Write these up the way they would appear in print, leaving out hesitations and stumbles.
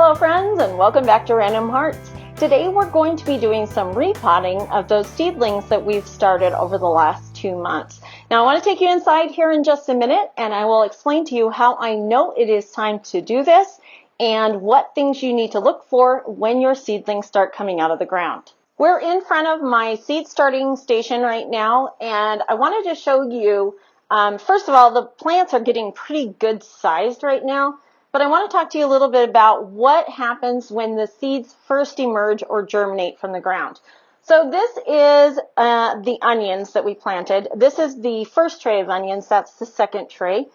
Hello friends, and welcome back to Random Hearts. Today we're going to be doing some repotting of those seedlings that we've started over the last 2 months. Now I want to take you inside here in just a minute, and I will explain to you how I know it is time to do this and what things you need to look for when your seedlings start coming out of the ground. We're in front of my seed starting station right now, and I wanted to show you, first of all, the plants are getting pretty good sized right now. But I want to talk to you a little bit about what happens when the seeds first emerge or germinate from the ground. So this is the onions that we planted. This is the first tray of onions. That's the second tray.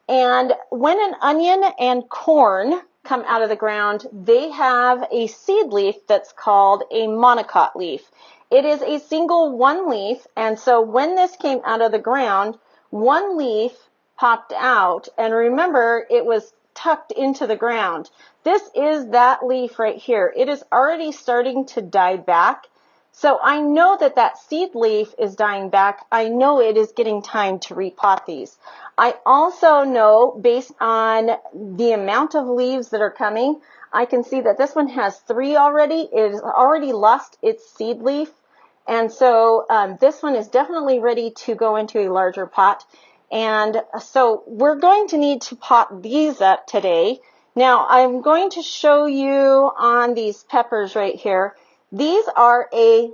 And when an onion and corn come out of the ground, they have a seed leaf that's called a monocot leaf. It is a single one leaf, and so when this came out of the ground, one leaf popped out, and remember, it was tucked into the ground. This is that leaf right here. It is already starting to die back. So I know that that seed leaf is dying back. I know it is getting time to repot these. I also know, based on the amount of leaves that are coming, I can see that this one has 3 already. It has already lost its seed leaf. And so this one is definitely ready to go into a larger pot. And so we're going to need to pot these up today. Now I'm going to show you on these peppers right here. These are a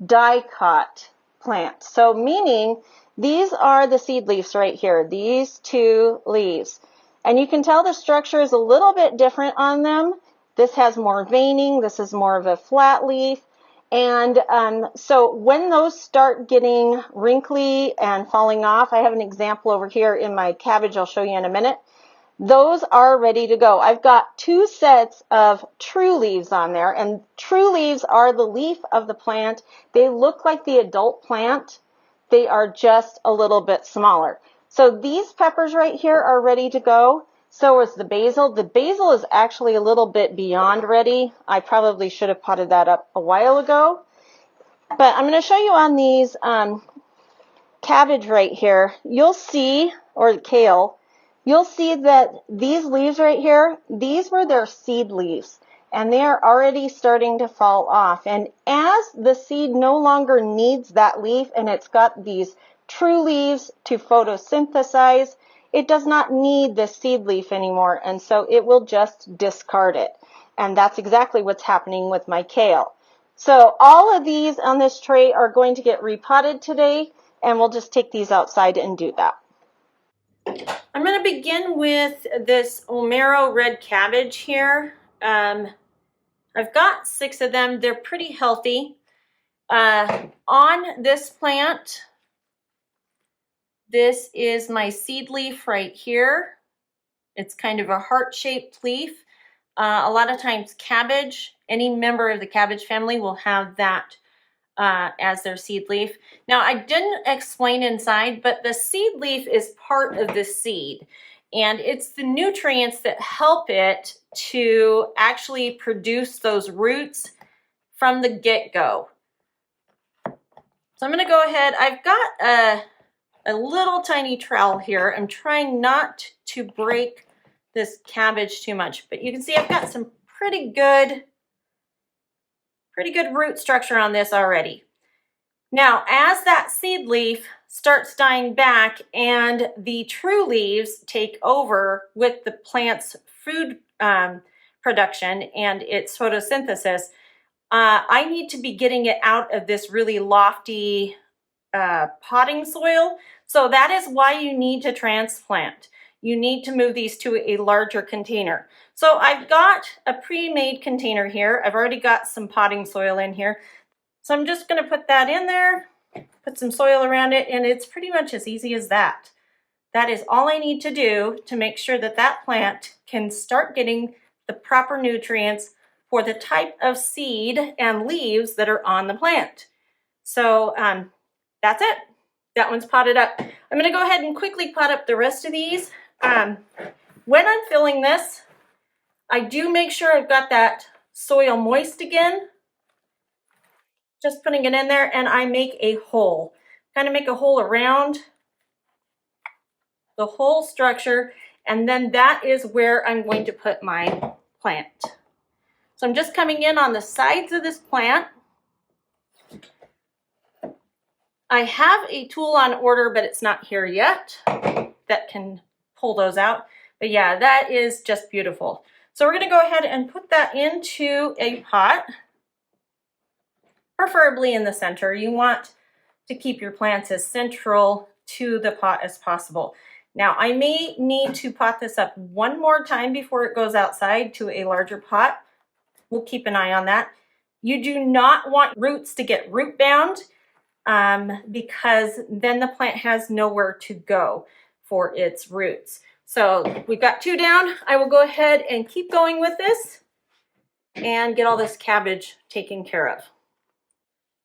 dicot plant. So meaning these are the seed leaves right here, these 2 leaves. And you can tell the structure is a little bit different on them. This has more veining, this is more of a flat leaf. And so when those start getting wrinkly and falling off, I have an example over here in my cabbage I'll show you in a minute. Those are ready to go. I've got 2 sets of true leaves on there, and true leaves are the leaf of the plant. They look like the adult plant. They are just a little bit smaller. So these peppers right here are ready to go. So is the basil. The basil is actually a little bit beyond ready. I probably should have potted that up a while ago. But I'm going to show you on these cabbage right here. You'll see, or kale, you'll see that these leaves right here, these were their seed leaves. And they are already starting to fall off. And as the seed no longer needs that leaf and it's got these true leaves to photosynthesize, it does not need the seed leaf anymore, and so it will just discard it. And that's exactly what's happening with my kale. So all of these on this tray are going to get repotted today, and we'll just take these outside and do that. I'm going to begin with this Omero red cabbage here. I've got 6 of them. They're pretty healthy. On this plant, this is my seed leaf right here. It's kind of a heart-shaped leaf. A lot of times cabbage, any member of the cabbage family will have that as their seed leaf. Now I didn't explain inside, but the seed leaf is part of the seed. And it's the nutrients that help it to actually produce those roots from the get-go. So I'm going to go ahead. I've got a little tiny trowel here. I'm trying not to break this cabbage too much, but you can see I've got some pretty good root structure on this already. Now, as that seed leaf starts dying back and the true leaves take over with the plant's food production and its photosynthesis, I need to be getting it out of this really lofty potting soil. So that is why you need to transplant. You need to move these to a larger container. So I've got a pre-made container here. I've already got some potting soil in here. So I'm just going to put that in there, put some soil around it, and it's pretty much as easy as that. That is all I need to do to make sure that that plant can start getting the proper nutrients for the type of seed and leaves that are on the plant. So that's it. That one's potted up. I'm going to go ahead and quickly pot up the rest of these. When I'm filling this, I do make sure I've got that soil moist again. Just putting it in there, and I make a hole. Kind of make a hole around the whole structure, and then that is where I'm going to put my plant. So I'm just coming in on the sides of this plant. I have a tool on order, but it's not here yet that can pull those out. But yeah, that is just beautiful. So we're going to go ahead and put that into a pot, preferably in the center. You want to keep your plants as central to the pot as possible. Now, I may need to pot this up one more time before it goes outside to a larger pot. We'll keep an eye on that. You do not want roots to get root bound because then the plant has nowhere to go for its roots. So we've got 2 down. I will go ahead and keep going with this and get all this cabbage taken care of.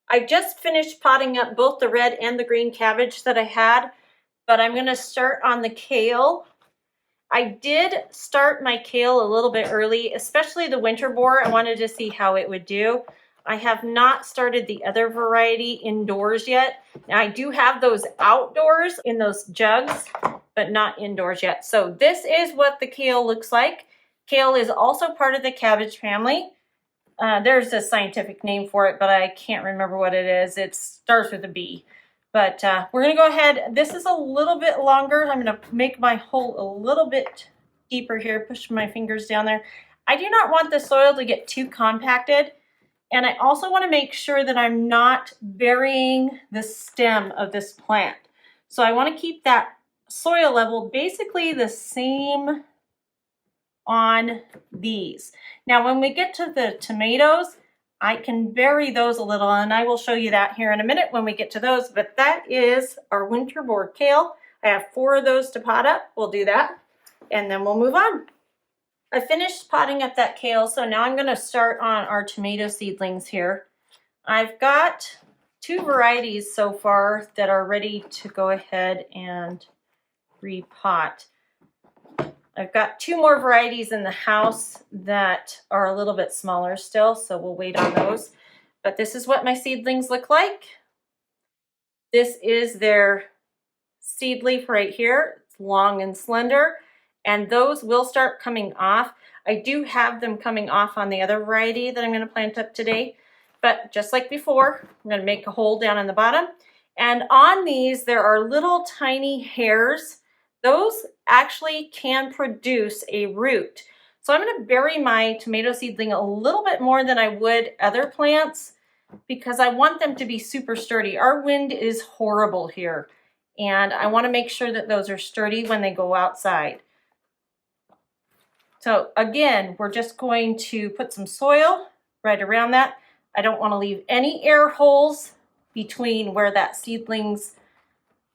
I just finished potting up both the red and the green cabbage that I had, but I'm going to start on the kale. I did start my kale a little bit early, especially the winter boar. I wanted to see how it would do. I have not started the other variety indoors yet. Now I do have those outdoors in those jugs, but not indoors yet. So this is what the kale looks like. Kale is also part of the cabbage family. There's a scientific name for it, but I can't remember what it is. It starts with a B. But we're going to go ahead. This is a little bit longer. I'm going to make my hole a little bit deeper here, push my fingers down there. I do not want the soil to get too compacted. And I also want to make sure that I'm not burying the stem of this plant. So I want to keep that soil level basically the same on these. Now, when we get to the tomatoes, I can bury those a little, and I will show you that here in a minute when we get to those. But that is our winter boar kale. I have 4 of those to pot up. We'll do that, and then we'll move on. I finished potting up that kale, so now I'm going to start on our tomato seedlings here. I've got 2 varieties so far that are ready to go ahead and repot. I've got 2 more varieties in the house that are a little bit smaller still, so we'll wait on those. But this is what my seedlings look like. This is their seed leaf right here. It's long and slender, and those will start coming off. I do have them coming off on the other variety that I'm going to plant up today. But just like before, I'm going to make a hole down in the bottom. And on these, there are little tiny hairs. Those actually can produce a root. So I'm going to bury my tomato seedling a little bit more than I would other plants because I want them to be super sturdy. Our wind is horrible here, and I want to make sure that those are sturdy when they go outside. So again, we're just going to put some soil right around that. I don't want to leave any air holes between where that seedling's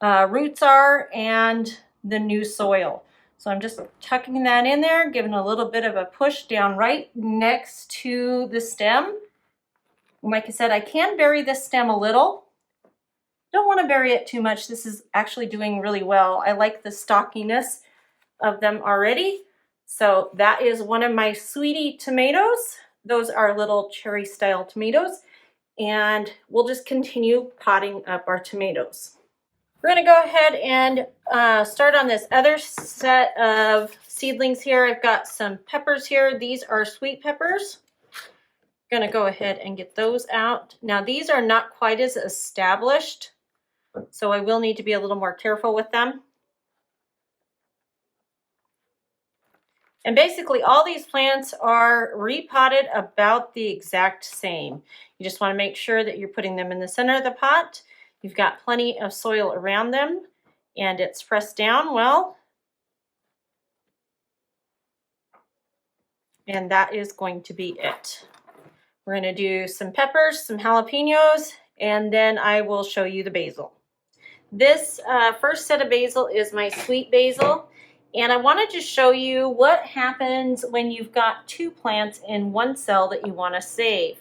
roots are and the new soil. So I'm just tucking that in there, giving a little bit of a push down right next to the stem. Like I said, I can bury this stem a little. Don't want to bury it too much. This is actually doing really well. I like the stockiness of them already. So that is one of my sweetie tomatoes. Those are little cherry style tomatoes. And we'll just continue potting up our tomatoes. We're going to go ahead and start on this other set of seedlings here. I've got some peppers here. These are sweet peppers. I'm going to go ahead and get those out. Now, these are not quite as established, so I will need to be a little more careful with them. And basically, all these plants are repotted about the exact same. You just want to make sure that you're putting them in the center of the pot. You've got plenty of soil around them, and it's pressed down well. And that is going to be it. We're going to do some peppers, some jalapenos, and then I will show you the basil. This first set of basil is my sweet basil, and I wanted to show you what happens when you've got 2 plants in one cell that you want to save.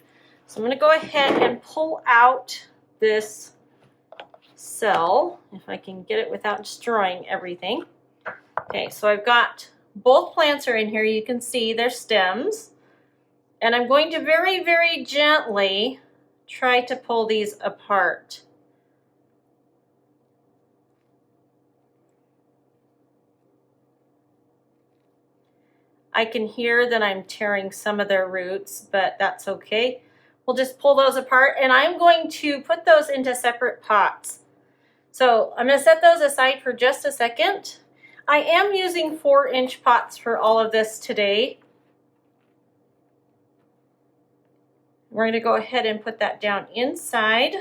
So I'm going to go ahead and pull out this cell, if I can get it without destroying everything. Okay, so I've got both plants are in here. You can see their stems. And I'm going to very, very gently try to pull these apart. I can hear that I'm tearing some of their roots, but that's okay. We'll just pull those apart, and I'm going to put those into separate pots. So I'm going to set those aside for just a second. I am using 4-inch pots for all of this today. We're going to go ahead and put that down inside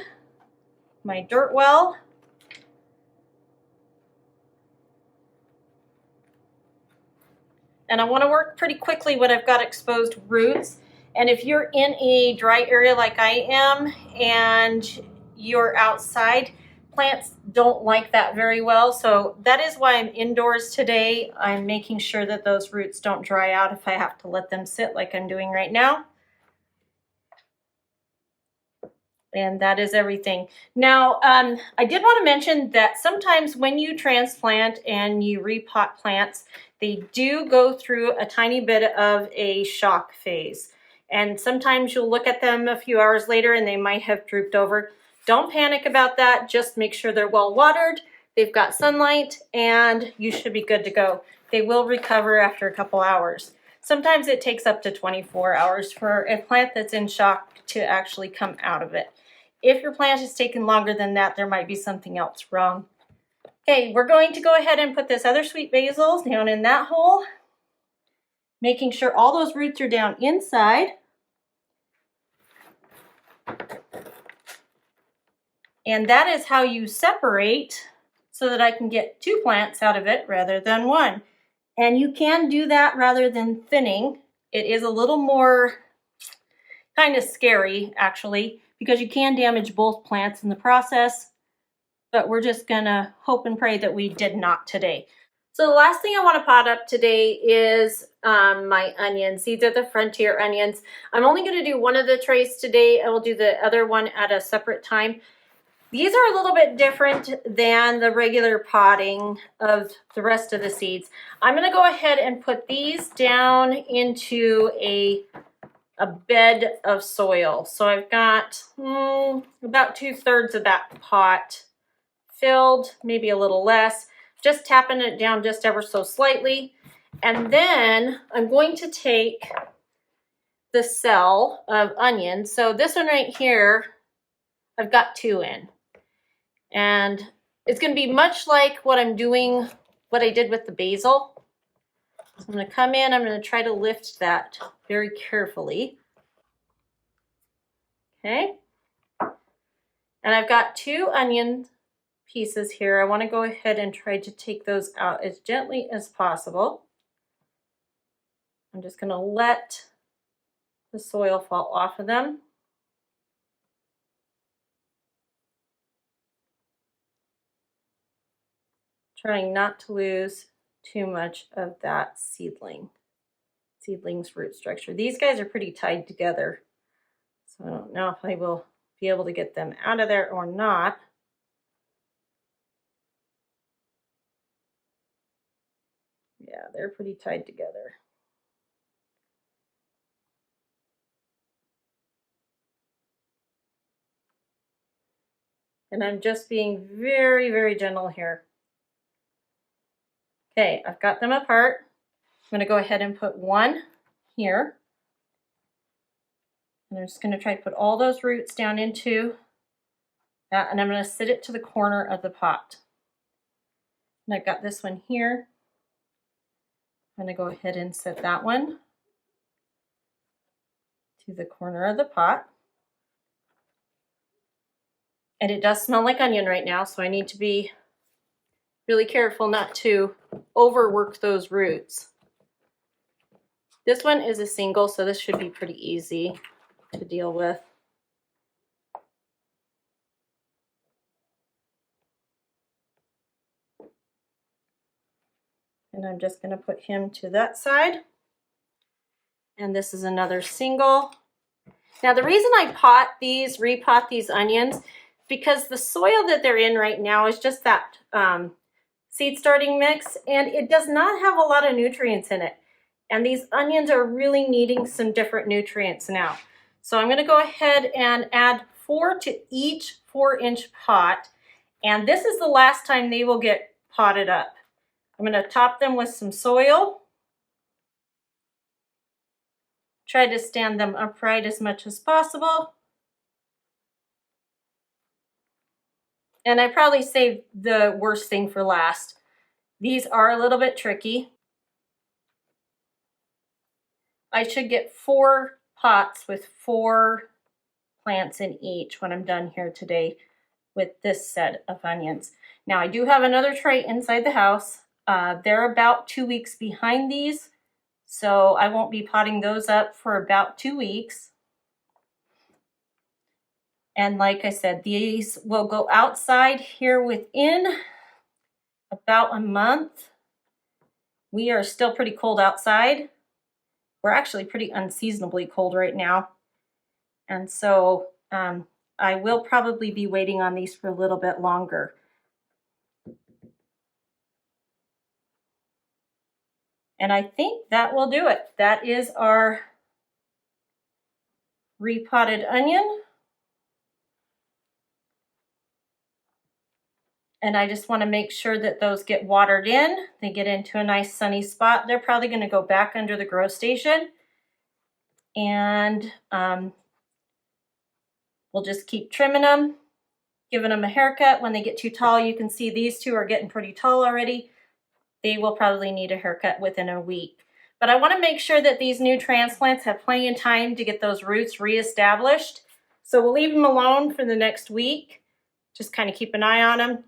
my dirt well. And I want to work pretty quickly when I've got exposed roots. And if you're in a dry area like I am and you're outside, plants don't like that very well. So that is why I'm indoors today. I'm making sure that those roots don't dry out if I have to let them sit like I'm doing right now. And that is everything. Now, I did want to mention that sometimes when you transplant and you repot plants, they do go through a tiny bit of a shock phase. And sometimes you'll look at them a few hours later and they might have drooped over. Don't panic about that. Just make sure they're well watered, they've got sunlight, and you should be good to go. They will recover after a couple hours. Sometimes it takes up to 24 hours for a plant that's in shock to actually come out of it. If your plant is taking longer than that, there might be something else wrong. Okay, we're going to go ahead and put this other sweet basil down in that hole, making sure all those roots are down inside. And that is how you separate so that I can get 2 plants out of it rather than 1. And you can do that rather than thinning. It is a little more kind of scary, actually, because you can damage both plants in the process. But we're just gonna hope and pray that we did not today. So the last thing I want to pot up today is my onions. These are the Frontier onions. I'm only going to do one of the trays today. I will do the other one at a separate time. These are a little bit different than the regular potting of the rest of the seeds. I'm going to go ahead and put these down into a bed of soil. So I've got about 2/3 of that pot filled, maybe a little less. Just tapping it down just ever so slightly. And then I'm going to take the cell of onions. So this one right here, I've got 2 in. And it's going to be much like what I'm doing, what I did with the basil. So I'm going to come in, I'm going to try to lift that very carefully. Okay. And I've got 2 onion pieces here. I want to go ahead and try to take those out as gently as possible. I'm just going to let the soil fall off of them. Trying not to lose too much of that seedling's root structure. These guys are pretty tied together, so I don't know if I will be able to get them out of there or not. Yeah, they're pretty tied together. And I'm just being very, very gentle here. Okay, I've got them apart. I'm going to go ahead and put 1 here. And I'm just going to try to put all those roots down into that, and I'm going to sit it to the corner of the pot. And I've got this one here. I'm going to go ahead and set that one to the corner of the pot. And it does smell like onion right now, so I need to be really careful not to overwork those roots. This one is a single, so this should be pretty easy to deal with. And I'm just going to put him to that side. And this is another single. Now the reason I repot these onions, because the soil that they're in right now is just that seed starting mix, and it does not have a lot of nutrients in it. And these onions are really needing some different nutrients now. So I'm going to go ahead and add 4 to each 4-inch pot. And this is the last time they will get potted up. I'm going to top them with some soil. Try to stand them upright as much as possible. And I probably saved the worst thing for last. These are a little bit tricky. I should get 4 pots with 4 plants in each when I'm done here today with this set of onions. Now I do have another tray inside the house. They're about 2 weeks behind these, so I won't be potting those up for about 2 weeks. And like I said, these will go outside here within about a month. We are still pretty cold outside. We're actually pretty unseasonably cold right now. And so I will probably be waiting on these for a little bit longer. And I think that will do it. That is our repotted onion. And I just want to make sure that those get watered in. They get into a nice sunny spot. They're probably going to go back under the grow station. And we'll just keep trimming them, giving them a haircut. When they get too tall, you can see these two are getting pretty tall already. They will probably need a haircut within a week. But I want to make sure that these new transplants have plenty of time to get those roots reestablished. So we'll leave them alone for the next week. Just kind of keep an eye on them.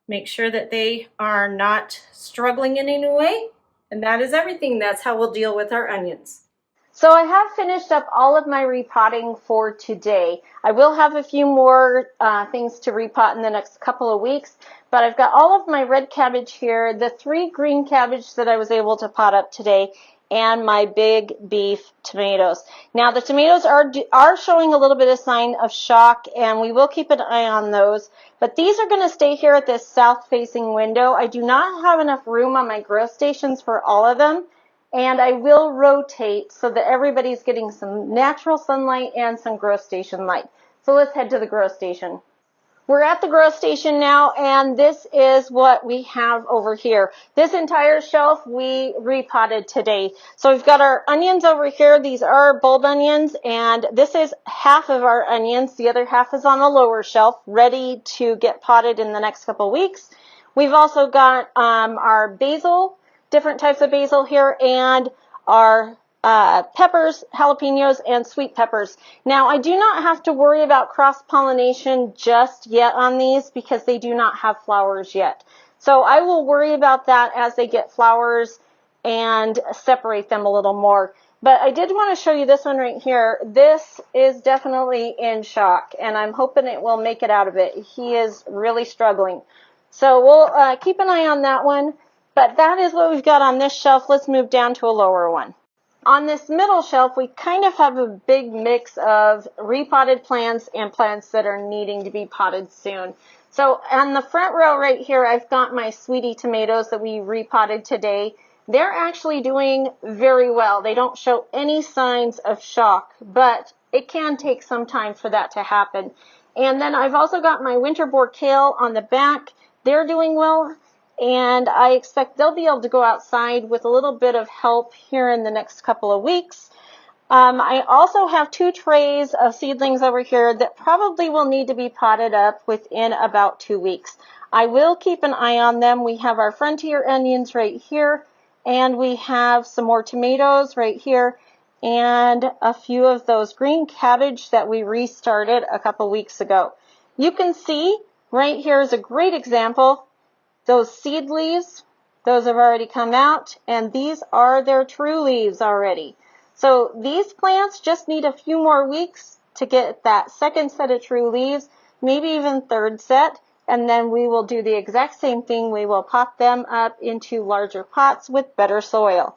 Make sure that they are not struggling in any way. And that is everything. That's how we'll deal with our onions. So I have finished up all of my repotting for today. I will have a few more things to repot in the next couple of weeks, but I've got all of my red cabbage here, the 3 green cabbage that I was able to pot up today, and my big beef tomatoes. Now the tomatoes are showing a little bit of sign of shock, and we will keep an eye on those. But these are going to stay here at this south-facing window. I do not have enough room on my grow stations for all of them, and I will rotate so that everybody's getting some natural sunlight and some grow station light. So let's head to the grow station. We're at the grow station now, and this is what we have over here. This entire shelf we repotted today. So we've got our onions over here. These are bulb onions, and this is half of our onions. The other half is on the lower shelf, ready to get potted in the next couple of weeks. We've also got our basil, different types of basil here, and our peppers, jalapenos, and sweet peppers. Now, I do not have to worry about cross-pollination just yet on these because they do not have flowers yet. So I will worry about that as they get flowers and separate them a little more. But I did want to show you this one right here. This is definitely in shock, and I'm hoping it will make it out of it. He is really struggling. So we'll keep an eye on that one. But that is what we've got on this shelf. Let's move down to a lower one. On this middle shelf, we kind of have a big mix of repotted plants and plants that are needing to be potted soon. So on the front row right here, I've got my sweetie tomatoes that we repotted today. They're actually doing very well. They don't show any signs of shock, but it can take some time for that to happen. And then I've also got my winter boar kale on the back. They're doing well. And I expect they'll be able to go outside with a little bit of help here in the next couple of weeks. I also have 2 trays of seedlings over here that probably will need to be potted up within about 2 weeks. I will keep an eye on them. We have our frontier onions right here, and we have some more tomatoes right here, and a few of those green cabbage that we restarted a couple weeks ago. You can see right here is a great example. Those seed leaves, those have already come out, and these are their true leaves already. So these plants just need a few more weeks to get that second set of true leaves, maybe even third set, and then we will do the exact same thing. We will pot them up into larger pots with better soil.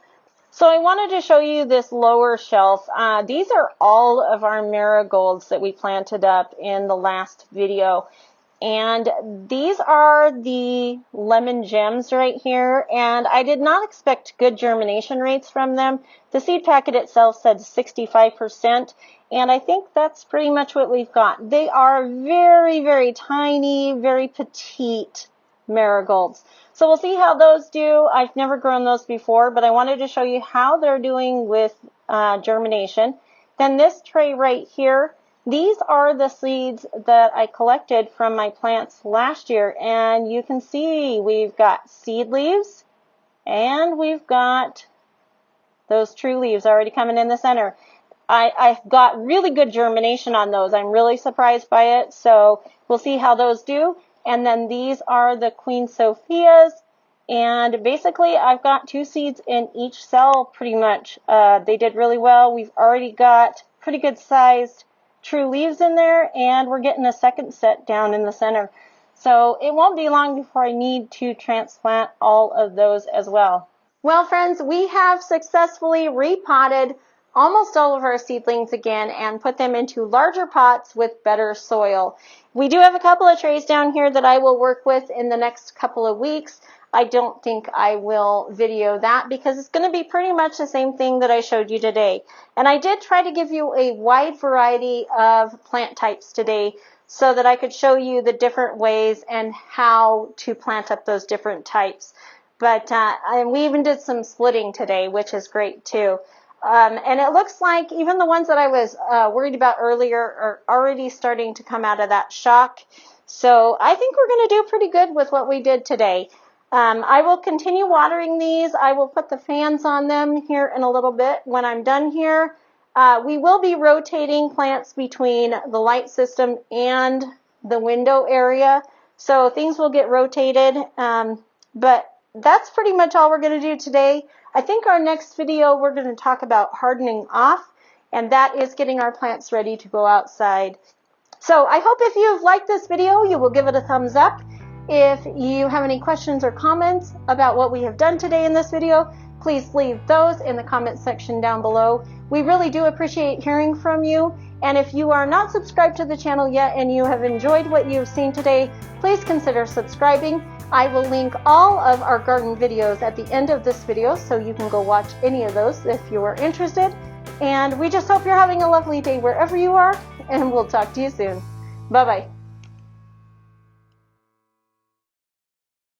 So I wanted to show you this lower shelf. These are all of our marigolds that we planted up in the last video. And these are the lemon gems right here, and I did not expect good germination rates from them. The seed packet itself said 65%, and I think that's pretty much what we've got. They are very, very tiny, very petite marigolds. So we'll see how those do. I've never grown those before, but I wanted to show you how they're doing with germination. Then this tray right here, these are the seeds that I collected from my plants last year, and you can see we've got seed leaves and we've got those true leaves already coming in the center. I've got really good germination on those. I'm really surprised by it, so we'll see how those do. And then these are the Queen Sophias, and basically I've got 2 seeds in each cell pretty much. They did really well. We've already got pretty good sized true leaves in there, and we're getting a second set down in the center. So it won't be long before I need to transplant all of those as well. Well, friends, we have successfully repotted almost all of our seedlings again and put them into larger pots with better soil. We do have a couple of trays down here that I will work with in the next couple of weeks. I don't think I will video that because it's going to be pretty much the same thing that I showed you today. And I did try to give you a wide variety of plant types today so that I could show you the different ways and how to plant up those different types. But we even did some splitting today, which is great too. And it looks like even the ones that I was worried about earlier are already starting to come out of that shock. So I think we're going to do pretty good with what we did today. I will continue watering these. I will put the fans on them here in a little bit when I'm done here. We will be rotating plants between the light system and the window area. So things will get rotated. But that's pretty much all we're going to do today. I think our next video we're going to talk about hardening off, and that is getting our plants ready to go outside. So I hope if you've liked this video, you will give it a thumbs up. If you have any questions or comments about what we have done today in this video, please leave those in the comment section down below. We really do appreciate hearing from you. And if you are not subscribed to the channel yet and you have enjoyed what you've seen today, please consider subscribing. I will link all of our garden videos at the end of this video so you can go watch any of those if you are interested. And we just hope you're having a lovely day wherever you are, and we'll talk to you soon. Bye-bye.